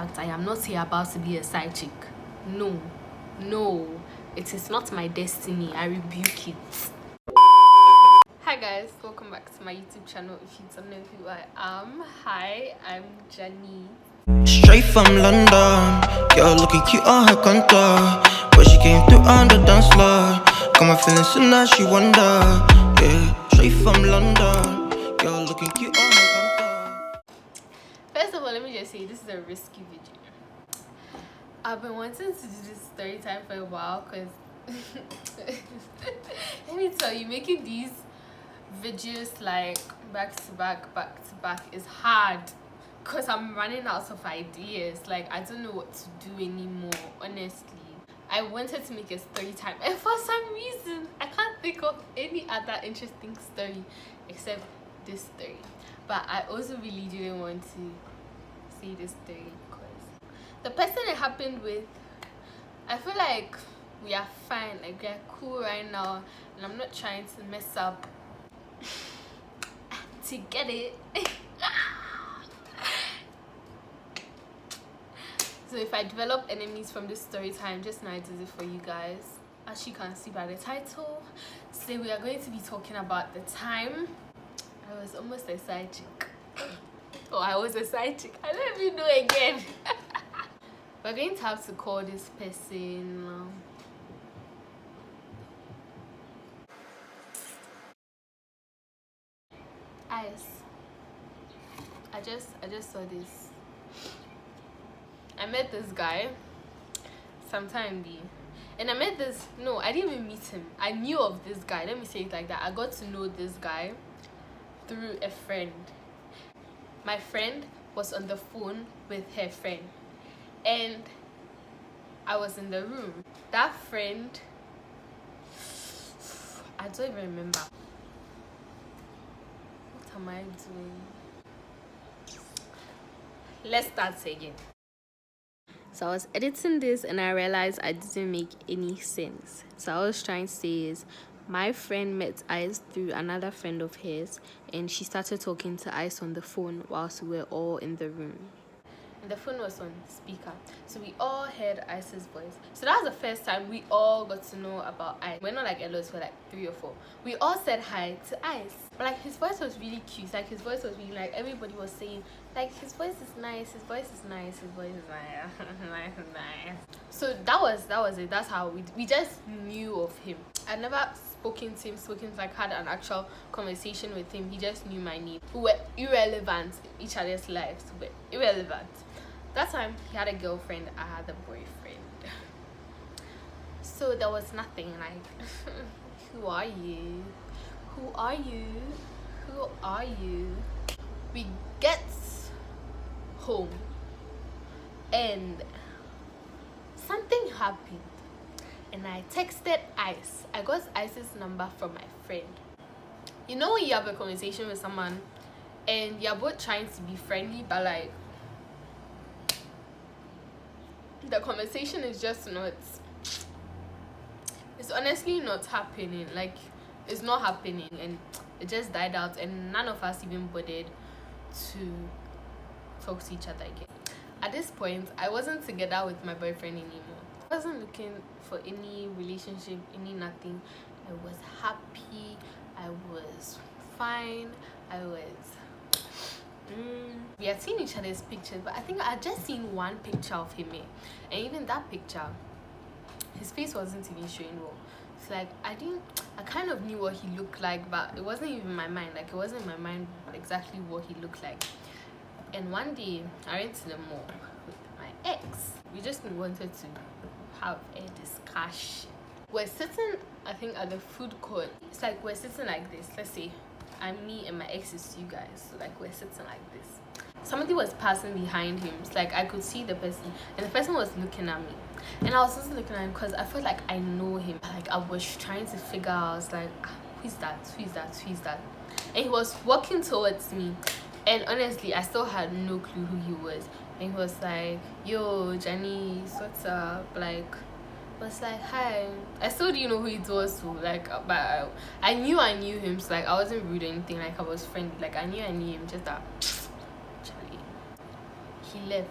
fact, I am not here about to be a side chick. No, it is not my destiny. I rebuke it. Hi guys, welcome back to my YouTube channel. If you don't know who I am, hi, I'm Jenny. Straight from London, girl looking cute on her contour, but she came through on the dance floor. Got my feelings so now she wonder, yeah. Straight from London, girl looking cute on her contour. First of all, let me just say this is a risky video. I've been wanting to do this story time for a while because let me tell you, making these videos like back to back is hard because I'm running out of ideas. Like, I don't know what to do anymore, honestly. I wanted to make a story time, and for some reason I can't think of any other interesting story except this story. But I also really didn't want to say this story because the person it happened with, I feel like we are fine, like we are cool right now, and I'm not trying to mess up to get it. So if I develop enemies from this story time, just know I did it for you guys. As you can see by the title, today we are going to be talking about the time I was almost a side chick. Oh, I was a side chick. I don't even know again. We're going to have to call this person Ice. I just saw this. I met this guy sometime B, and I met this. No, I didn't even meet him. I knew of this guy. Let me say it like that. I got to know this guy through a friend. My friend was on the phone with her friend, and I was in the room. That friend, I don't even remember. What am I doing? Let's start again. So I was editing this and I realized I didn't make any sense. So I was trying to say is, my friend met Ice through another friend of hers, and she started talking to Ice on the phone whilst we were all in the room. And the phone was on speaker, so we all heard Ice's voice. So that was the first time we all got to know about Ice. We're not like Elos, we're like 3 or 4. We all said hi to Ice. But like, his voice was really cute. Like, his voice was really, like, everybody was saying, like, his voice is nice, his voice is nice, his voice is nice. Nice. So that was it. That's how we just knew of him. I never spoken to him, like had an actual conversation with him. He just knew my name. We were irrelevant in each other's lives. We were irrelevant. That time he had a girlfriend, I had a boyfriend. So there was nothing like who are you? Who are you? Who are you? We get home and something happened, and I texted Ice. I got Ice's number from my friend. You know when you have a conversation with someone and you're both trying to be friendly, but like the conversation is just not, it's honestly not happening. Like, it's not happening, and it just died out, and none of us even bothered to talk to each other again. At this point, I wasn't together with my boyfriend anymore. I wasn't looking for any relationship, any nothing. I was happy, I was fine, I was we had seen each other's pictures, but I think I had just seen one picture of him, and even that picture, his face wasn't even showing well. It's like I kind of knew what he looked like, but it wasn't even in my mind. Like, it wasn't in my mind exactly what he looked like. And one day I went to the mall with my ex. We just wanted to have a discussion. We're sitting, I think, at the food court. It's like we're sitting like this. Let's say I'm me and my ex is you guys. So like we're sitting like this. Somebody was passing behind him. It's like I could see the person, and the person was looking at me, and I was also looking at him because I felt like I know him. Like, I was trying to figure out. I was like, who's that? And he was walking towards me, and honestly I still had no clue who he was. And he was like, yo Jenny, what's up? Like, was like, hi. I still didn't know who it was, so like, but I knew him, so like I wasn't rude or anything. Like, I was friendly. Like, I knew him, just that Charlie, he left.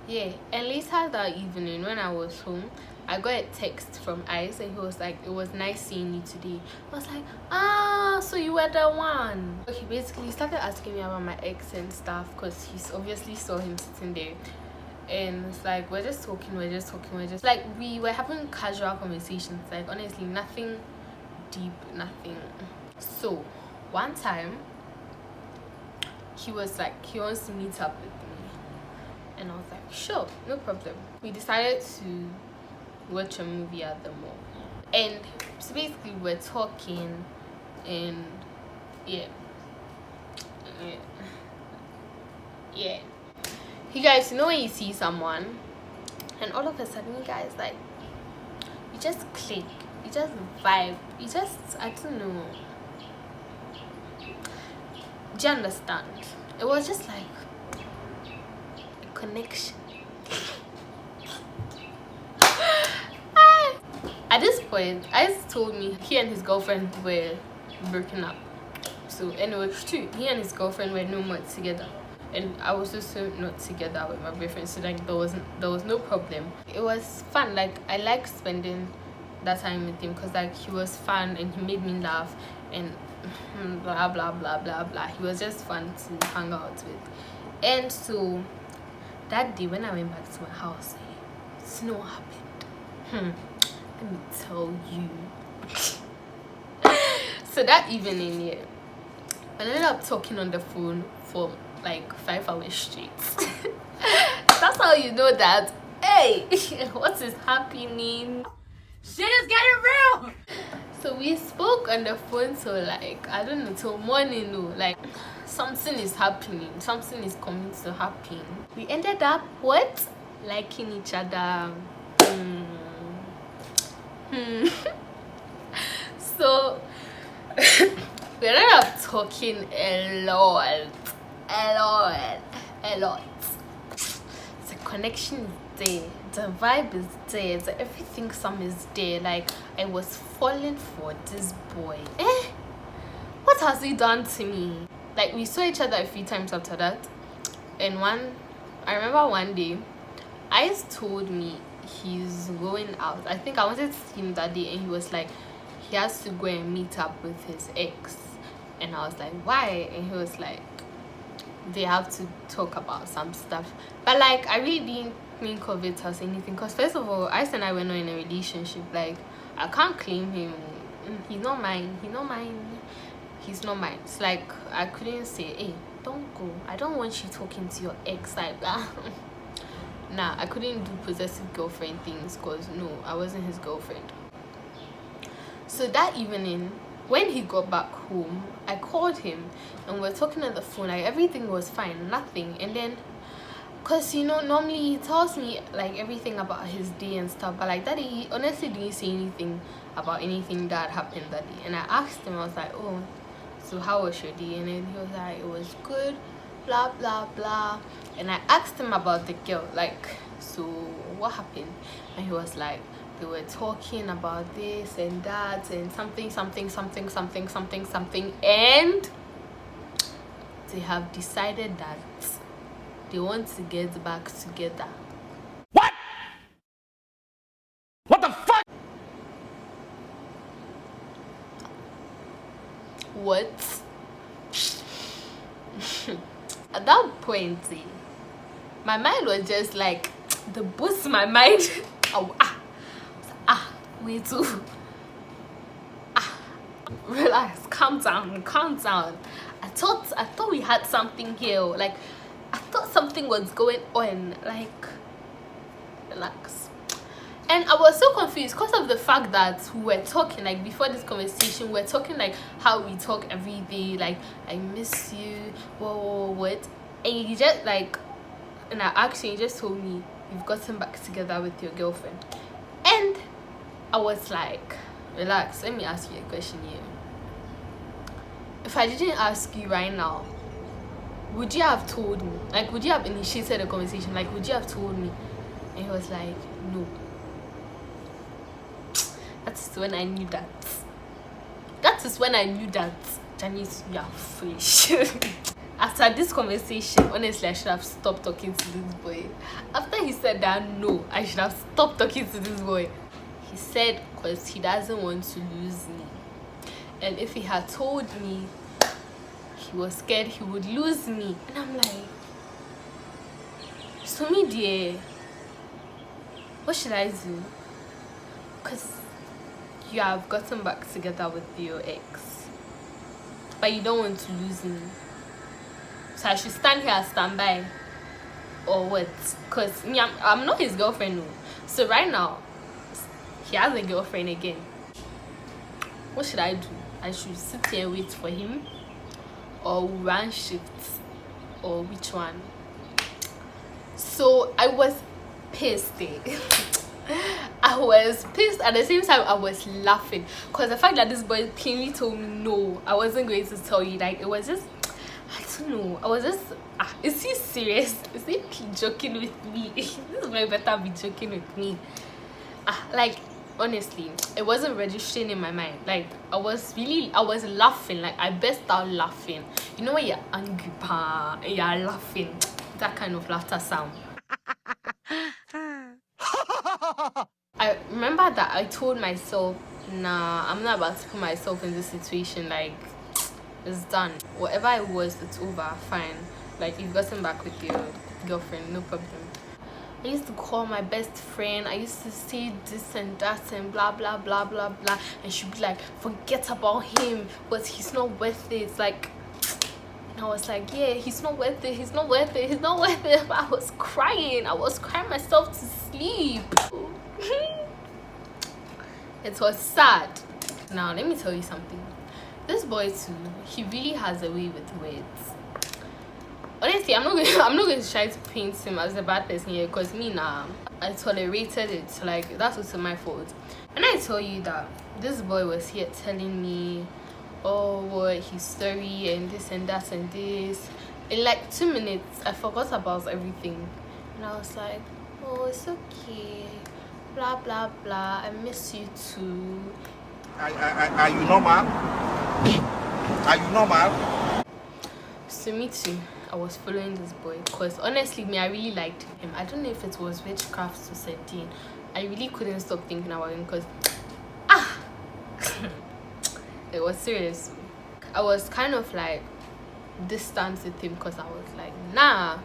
Yeah, and later that evening when I was home, I got a text from Ice and he was like, it was nice seeing you today. I was like, ah, so you were the one. He basically started asking me about my ex and stuff because he's obviously saw him sitting there. And it's like, we're just talking, like, we were having casual conversations, like, honestly, nothing deep, nothing. So, one time, he was like, he wants to meet up with me. And I was like, sure, no problem. We decided to watch a movie at the mall. And so basically, we're talking, and yeah. You guys, you know when you see someone and all of a sudden you guys like, you just click, you just vibe, you just, I don't know, do you understand? It was just like a connection. At this point, Ice told me he and his girlfriend were broken up. So anyway, it's true, he and his girlfriend were no more together. And I was also not together with my boyfriend, so like there was no problem. It was fun. Like I liked spending that time with him because like he was fun and he made me laugh and blah blah blah blah blah. He was just fun to hang out with. And so that day when I went back to my house, snow happened. Let me tell you. So that evening, yeah, I ended up talking on the phone for like 5 hours straight. That's how you know that, hey, what is happening? Shit is getting real. So we spoke on the phone so like, I don't know, till morning. No, like something is happening, something is coming to happen. We ended up what? Liking each other. So we ended up talking a lot. The connection is there, the vibe is there, everything, some is there. Like I was falling for this boy. What has he done to me? Like we saw each other a few times after that, and I remember one day Ice told me he's going out. I think I wanted to see him that day, and he was like he has to go and meet up with his ex. And I was like, why? And he was like, they have to talk about some stuff. But like I really didn't think of it as anything, because first of all, Ice and I were not in a relationship. Like I can't claim him. He's not mine. He's not mine. It's like I couldn't say, hey, don't go, I don't want you talking to your ex like that. Nah, I couldn't do possessive girlfriend things because no, I wasn't his girlfriend. So that evening when he got back home, I called him and we were talking on the phone. Like everything was fine, nothing. And then, cause you know, normally he tells me like everything about his day and stuff, but like that day he honestly didn't say anything about anything that happened that day. And I asked him, I was like, oh, so how was your day? And then he was like, it was good, blah blah blah. And I asked him about the girl, like, so what happened? And he was like, they were talking about this and that and something, and they have decided that they want to get back together. What the fuck? What? At that point, my mind was just like, the boost my mind. Wait too. Relax, calm down. I thought we had something here. Like I thought something was going on. Like relax. And I was so confused because of the fact that we were talking, like before this conversation, we were talking like how we talk every day, like I miss you, what? And you just like, and I asked you, you just told me you've gotten back together with your girlfriend. And I was like, relax, let me ask you a question here. If I didn't ask you right now, would you have told me? Like, would you have initiated a conversation? Like, would you have told me? And he was like, no. That's when I knew that. That is when I knew that, Janice, you are foolish. After this conversation, honestly, I should have stopped talking to this boy. After he said that, no, I should have stopped talking to this boy. He said because he doesn't want to lose me. And if he had told me he was scared he would lose me. And I'm like, so me dear, what should I do? Because you have gotten back together with your ex, but you don't want to lose me. So I should stand here and stand by, or what? Because me, I'm not his girlfriend, no. So right now, he has a girlfriend again. What should I do? I should sit here and wait for him, or run shifts, or which one? So I was pissed. I was pissed. At the same time, I was laughing because the fact that this boy plainly told me no, I wasn't going to tell you. Like, it was just, I don't know. I was just, is he serious? Is he joking with me? This boy better be joking with me. Like, honestly, it wasn't registering in my mind. Like, I was laughing. Like, I burst out laughing. You know when you're angry, and you're laughing, that kind of laughter sound. I remember that I told myself, nah, I'm not about to put myself in this situation. Like, it's done. Whatever it was, it's over. Fine. Like, you've gotten back with your girlfriend, no problem. I used to call my best friend. I used to say this and that and blah blah blah blah blah, and she'd be like, forget about him, but he's not worth it. Like, and I was like, yeah, he's not worth it, he's not worth it, he's not worth it. But I was crying myself to sleep. It was sad. Now let me tell you something. This boy too, he really has a way with words. Honestly, I'm not going to try to paint him as a bad person here, because me now, I tolerated it. Like, that's also my fault. And I tell you that this boy was here telling me, oh, what, he's sorry and this and that and this. In like 2 minutes, I forgot about everything, and I was like, oh, it's okay, blah blah blah, I miss you too. Are you normal? Are you normal? So me too, I was following this boy because honestly, me, I really liked him. I don't know if it was witchcraft to Sedin. I really couldn't stop thinking about him because it was serious. I was kind of like distant with him because I was like, nah,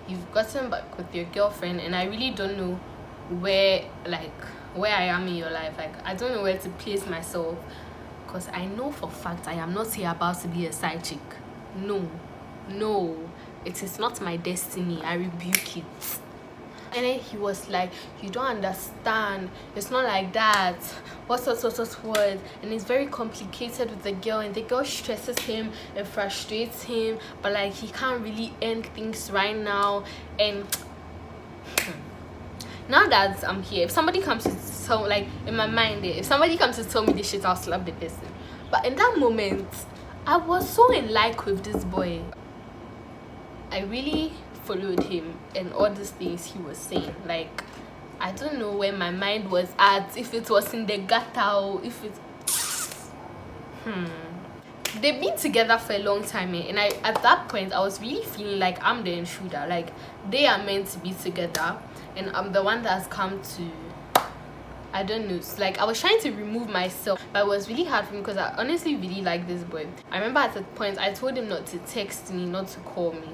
you've gotten back with your girlfriend, and I really don't know where I am in your life. Like, I don't know where to place myself, because I know for a fact I am not here about to be a side chick. No, it is not my destiny. I rebuke it. And then he was like, you don't understand, it's not like that, what. And it's very complicated with the girl, and the girl stresses him and frustrates him, but like, he can't really end things right now. And now that I'm here, if somebody comes to tell, like, in my mind, if somebody comes to tell me this shit, I'll slap the person. But in that moment, I was so in like with this boy. I really followed him and all these things he was saying. Like, I don't know where my mind was at, if it was in the gutter or if it they've been together for a long time, and at that point I was really feeling like I'm the intruder. Like, they are meant to be together and I'm the one that's come to, I don't know, it's like I was trying to remove myself, but it was really hard for me because I honestly really like this boy. I remember at a point I told him not to text me, not to call me,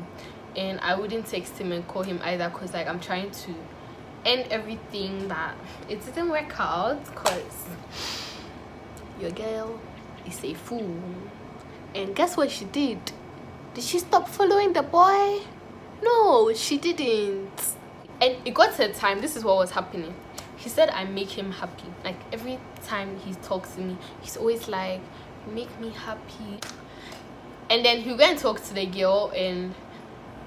and I wouldn't text him and call him either, because like, I'm trying to end everything, but it didn't work out because your girl is a fool. And guess what she did? Did she stop following the boy? No, she didn't. And it got to a time, this is what was happening. He said I make him happy. Like, every time he talks to me, he's always like, make me happy. And then he went and talk to the girl, and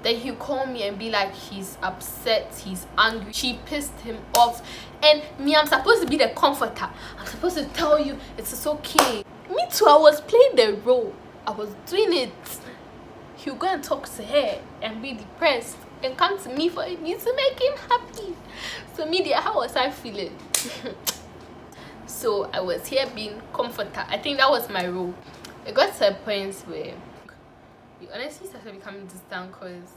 then he'll call me and be like, he's upset, he's angry, she pissed him off. And me, I'm supposed to be the comforter. I'm supposed to tell you it's okay. Me too, I was playing the role. I was doing it. He'll go and talk to her and be depressed and come to me for me to make him happy. So me there, how was I feeling? So I was here being comforter. I think that was my role. It got to a point where we honestly started becoming distant because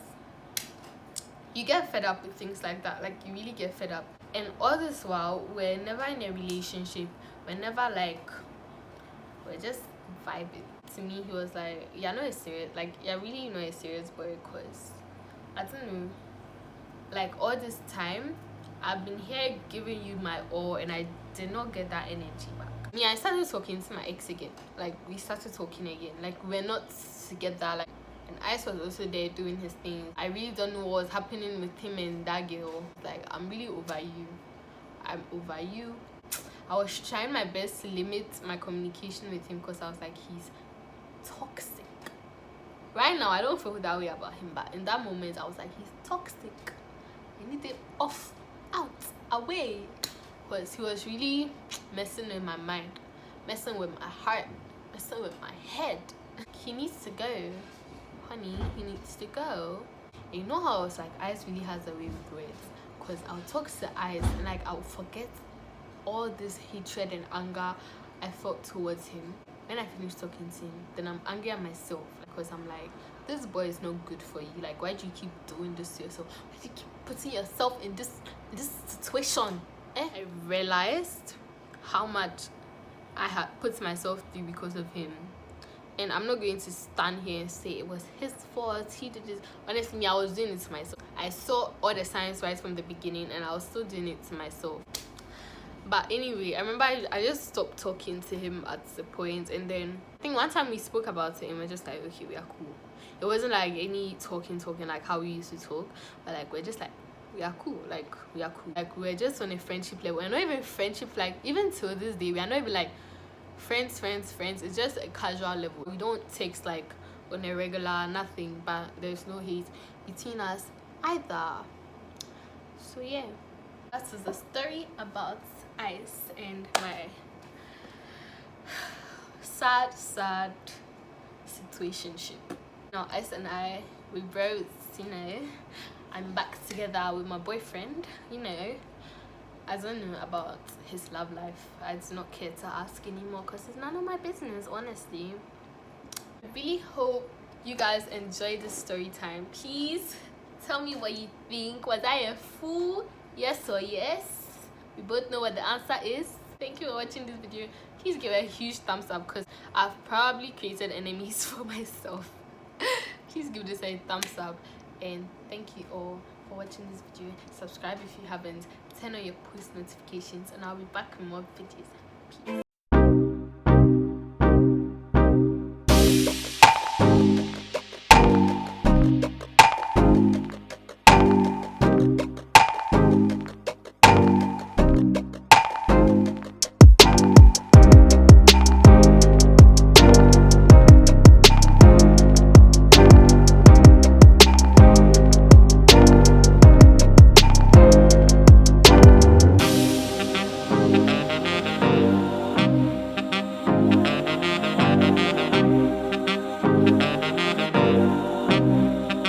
you get fed up with things like that. Like, you really get fed up. And all this while, we're never in a relationship. We're never like, we're just vibing. To me, he was like, you're not a serious, like, you're really not a serious boy, because I don't know, like, all this time I've been here giving you my all and I did not get that energy back. I started talking to my ex again. Like, we started talking again. Like, we're not together. Like, and Ice was also there doing his thing. I really don't know what was happening with him and that girl. Like, I'm really over you. I'm over you. I was trying my best to limit my communication with him because I was like, he's toxic. Right now, I don't feel that way about him, but in that moment, I was like, he's toxic. I need it off, out, away. Because he was really messing with my mind, messing with my heart, messing with my head. He needs to go. Honey, he needs to go. And you know how I was like, Ice really has a way with words. Because I'll talk to Ice and like I'll forget all this hatred and anger I felt towards him. When I finish talking to him, then I'm angry at myself because I'm like, this boy is not good for you. Like, why do you keep doing this to yourself? Why do you keep putting yourself in this situation? I realized how much I had put myself through because of him. And I'm not going to stand here and say it was his fault, he did this. Honestly, me, I was doing it to myself. I saw all the signs right from the beginning and I was still doing it to myself. But anyway, I remember I just stopped talking to him at the point, and then I think one time we spoke about it and we're just like, okay, we are cool. It wasn't like any talking like how we used to talk, but like we're just like, we are cool, like we are cool. Like, we're just on a friendship level. We're not even friendship, like even till this day, we are not even like friends. It's just a casual level. We don't text like on a regular, nothing, but there's no hate between us either. So yeah, that is the story about Ice and my sad situationship. Now Ice and I, we broke, you know. I'm back together with my boyfriend, you know. I don't know about his love life. I do not care to ask anymore because it's none of my business, honestly. I really hope you guys enjoyed this story time. Please tell me what you think. Was I a fool? Yes or yes? We both know what the answer is. Thank you for watching this video. Please give it a huge thumbs up because I've probably created enemies for myself. Please give this a thumbs up, and thank you all for watching this video. Subscribe if you haven't, turn on your post notifications, and I'll be back with more videos. Peace.